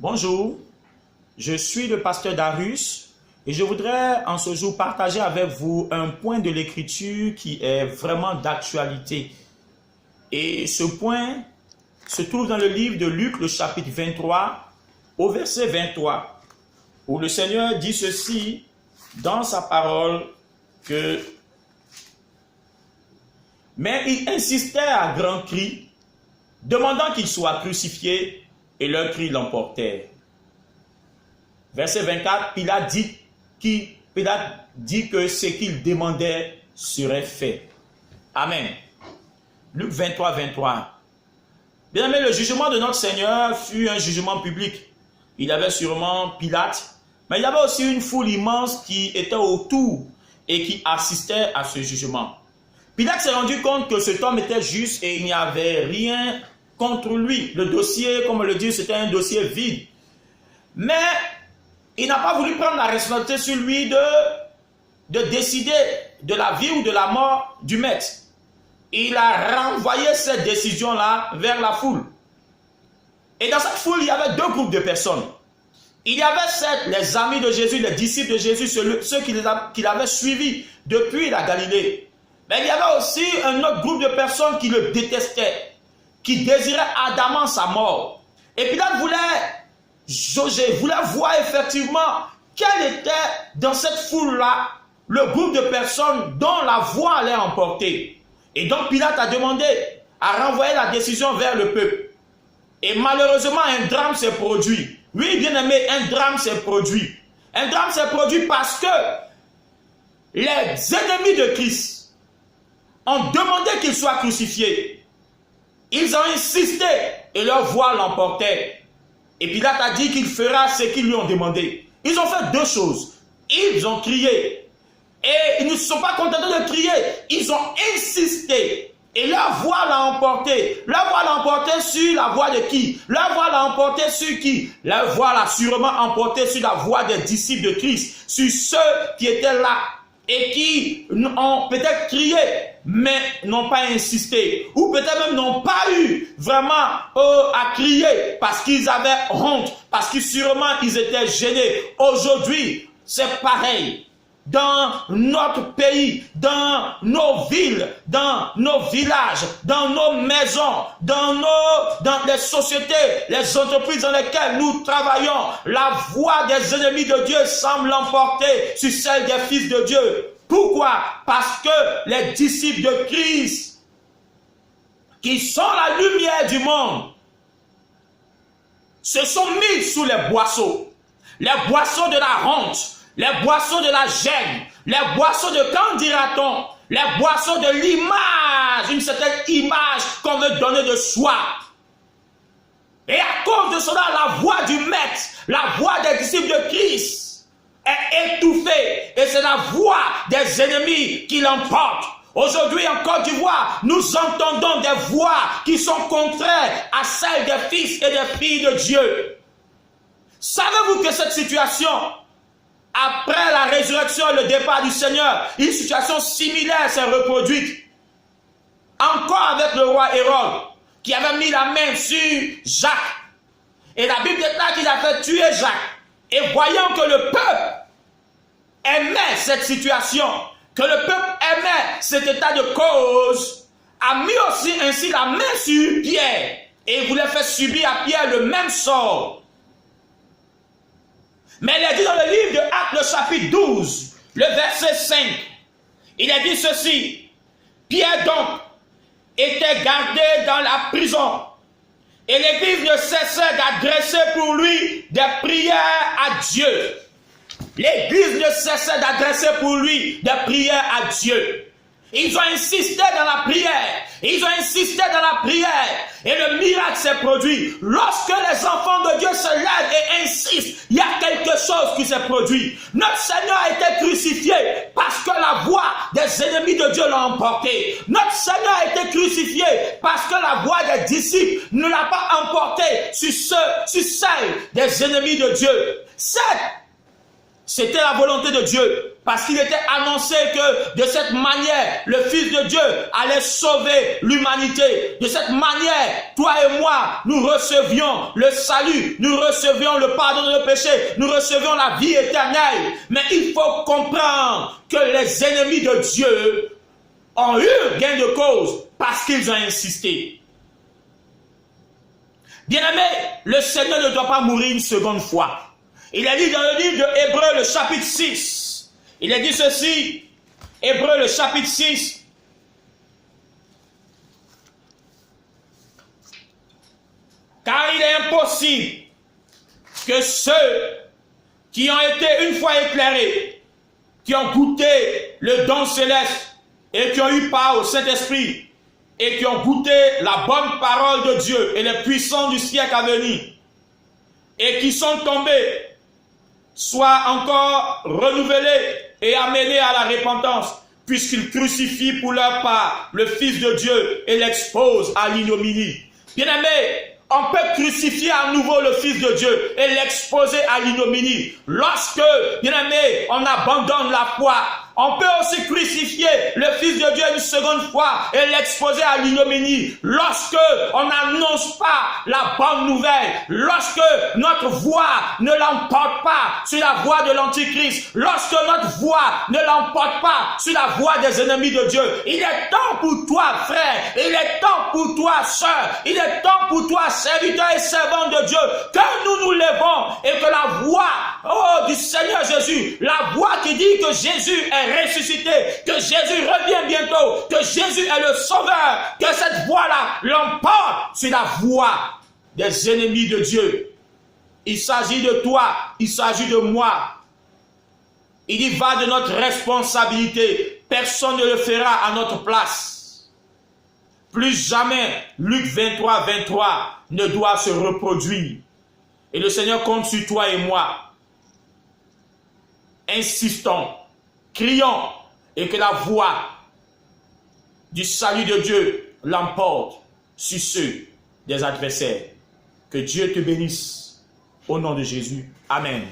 Bonjour, je suis le pasteur Darius et je voudrais en ce jour partager avec vous un point de l'écriture qui est vraiment d'actualité. Et ce point se trouve dans le livre de Luc, le chapitre 23, au verset 23, où le Seigneur dit ceci dans sa parole que « Mais il insistait à grands cris, demandant qu'il soit crucifié, et leurs cris l'emportèrent. » Verset 24, Pilate dit que ce qu'il demandait serait fait. Amen. Luc 23, 23. Bien aimé, le jugement de notre Seigneur fut un jugement public. Il y avait sûrement Pilate, mais il y avait aussi une foule immense qui était autour et qui assistait à ce jugement. Pilate s'est rendu compte que cet homme était juste et il n'y avait rien contre lui. Le dossier, comme on le dit, c'était un dossier vide. Mais il n'a pas voulu prendre la responsabilité sur lui de décider de la vie ou de la mort du maître. Il a renvoyé cette décision-là vers la foule. Et dans cette foule, il y avait deux groupes de personnes. Il y avait les amis de Jésus, les disciples de Jésus, ceux qui l'avaient suivi depuis la Galilée. Mais il y avait aussi un autre groupe de personnes qui le détestaient, qui désiraient ardemment sa mort. Et Pilate voulait jauger, voulait voir effectivement quel était dans cette foule-là le groupe de personnes dont la voix allait emporter. Et donc Pilate a demandé à renvoyer la décision vers le peuple. Et malheureusement, un drame s'est produit. Oui, bien aimé, un drame s'est produit. Un drame s'est produit parce que les ennemis de Christ ont demandé qu'il soit crucifié. Ils ont insisté et leur voix l'emportait. Et Pilate a dit qu'il fera ce qu'ils lui ont demandé. Ils ont fait deux choses. Ils ont crié. Et ils ne se sont pas contentés de crier. Ils ont insisté. Et leur voix l'a emporté. Leur voix l'a emporté sur la voix de qui? Leur voix l'a emporté sur qui? Leur voix l'a sûrement emporté sur la voix des disciples de Christ. Sur ceux qui étaient là. Et qui ont peut-être crié, mais n'ont pas insisté. Ou peut-être même n'ont pas eu vraiment à crier parce qu'ils avaient honte, parce que sûrement ils étaient gênés. Aujourd'hui, c'est pareil. Dans notre pays, dans nos villes, dans nos villages, dans nos maisons, dans les sociétés, les entreprises dans lesquelles nous travaillons, la voix des ennemis de Dieu semble l'emporter sur celle des fils de Dieu. Pourquoi? Parce que les disciples de Christ, qui sont la lumière du monde, se sont mis sous les boisseaux de la honte, les boissons de la gêne, les boissons de quand dira-t-on, les boissons de l'image, une certaine image qu'on veut donner de soi. Et à cause de cela, la voix du maître, la voix des disciples de Christ est étouffée. Et c'est la voix des ennemis qui l'emporte. Aujourd'hui en Côte d'Ivoire, nous entendons des voix qui sont contraires à celles des fils et des filles de Dieu. Savez-vous que cette situation, après la résurrection et le départ du Seigneur, une situation similaire s'est reproduite. Encore avec le roi Hérode, qui avait mis la main sur Jacques. Et la Bible déclare qu'il a fait tuer Jacques. Et voyant que le peuple aimait cette situation, que le peuple aimait cet état de cause, a mis aussi ainsi la main sur Pierre. Et il voulait faire subir à Pierre le même sort. Mais il est dit dans le livre de Actes, le chapitre 12, le verset 5, il est dit ceci: Pierre donc était gardé dans la prison, et l'Église ne cessait d'adresser pour lui des prières à Dieu. L'Église ne cessait d'adresser pour lui des prières à Dieu. Ils ont insisté dans la prière. Ils ont insisté dans la prière. Et le miracle s'est produit. Lorsque les enfants de Dieu se lèvent et insistent, il y a quelque chose qui s'est produit. Notre Seigneur a été crucifié parce que la voix des ennemis de Dieu l'a emporté. Notre Seigneur a été crucifié parce que la voix des disciples ne l'a pas emporté sur celle des ennemis de Dieu. Cette C'était la volonté de Dieu, parce qu'il était annoncé que de cette manière, le Fils de Dieu allait sauver l'humanité. De cette manière, toi et moi, nous recevions le salut, nous recevions le pardon de nos péchés, nous recevions la vie éternelle. Mais il faut comprendre que les ennemis de Dieu ont eu gain de cause parce qu'ils ont insisté. Bien-aimé, le Seigneur ne doit pas mourir une seconde fois. Il a dit dans le livre de Hébreux, le chapitre 6, il a dit ceci, Hébreux, le chapitre 6, car il est impossible que ceux qui ont été une fois éclairés, qui ont goûté le don céleste et qui ont eu part au Saint-Esprit et qui ont goûté la bonne parole de Dieu et les puissants du siècle à venir et qui sont tombés, soient encore renouvelés et amenés à la repentance, puisqu'ils crucifient pour leur part le Fils de Dieu et l'exposent à l'ignominie. Bien-aimés, on peut crucifier à nouveau le Fils de Dieu et l'exposer à l'ignominie. Lorsque, bien-aimés, on abandonne la foi, on peut aussi crucifier le Fils de Dieu une seconde fois et l'exposer à l'ignominie. Lorsque on n'annonce pas la bonne nouvelle, lorsque notre voix ne l'emporte pas sur la voix de l'Antichrist, lorsque notre voix ne l'emporte pas sur la voix des ennemis de Dieu, il est temps pour toi, frère, il est temps pour toi, sœur, il est temps pour toi, serviteur et servant de Dieu, que nous nous levons et que la voix du Seigneur Jésus, la voix qui dit que Jésus est ressuscité, que Jésus revient bientôt, que Jésus est le sauveur, que cette voix-là l'emporte sur la voix des ennemis de Dieu. Il s'agit de toi, il s'agit de moi. Il y va de notre responsabilité. Personne ne le fera à notre place. Plus jamais, Luc 23, 23 ne doit se reproduire. Et le Seigneur compte sur toi et moi. Insistons, crions, et que la voix du salut de Dieu l'emporte sur ceux des adversaires. Que Dieu te bénisse. Au nom de Jésus. Amen.